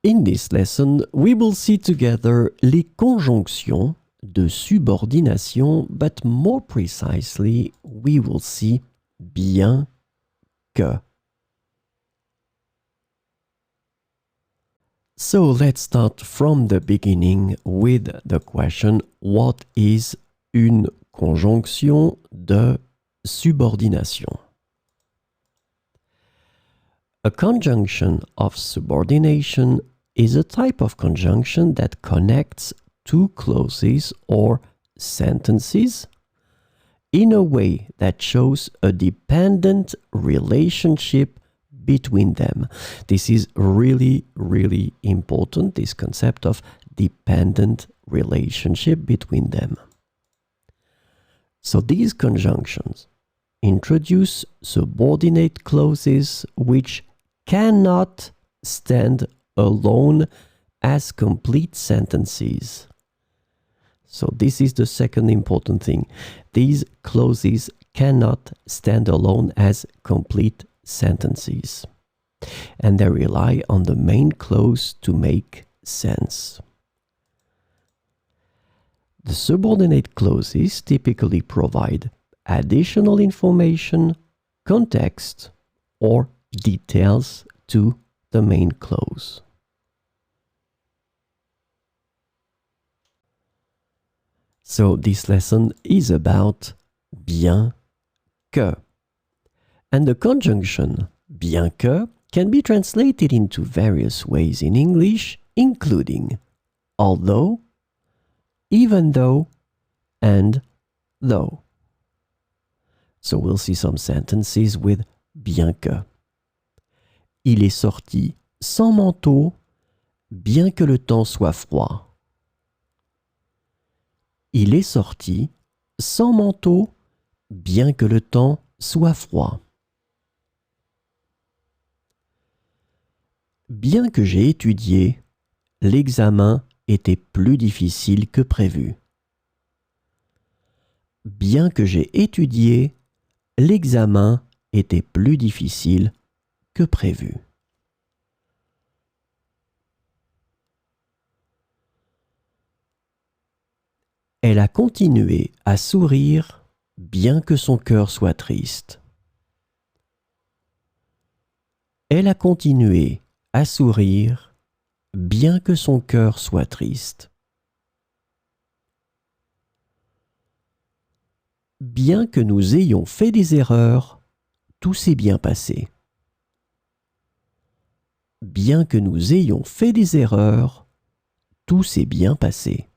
In this lesson, we will see together les conjonctions de subordination, but more precisely, we will see bien que. So let's start from the beginning with the question, what is une conjonction de subordination? A conjunction of subordination is a type of conjunction that connects two clauses or sentences in a way that shows a dependent relationship between them. This is really, really important, this concept of dependent relationship between them. So these conjunctions introduce subordinate clauses which cannot stand alone as complete sentences. So this is the second important thing. These clauses cannot stand alone as complete sentences, and they rely on the main clause to make sense. The subordinate clauses typically provide additional information, context, or details to the main clause. So this lesson is about bien que. And the conjunction bien que can be translated into various ways in English, including although, even though, and though. So we'll see some sentences with bien que. Il est sorti sans manteau, bien que le temps soit froid. Il est sorti sans manteau, bien que le temps soit froid. Bien que j'ai étudié, l'examen était plus difficile que prévu. Bien que j'ai étudié, l'examen était plus difficile que prévu. Elle a continué à sourire bien que son cœur soit triste. Elle a continué à sourire bien que son cœur soit triste. Bien que nous ayons fait des erreurs, tout s'est bien passé. Bien que nous ayons fait des erreurs, tout s'est bien passé.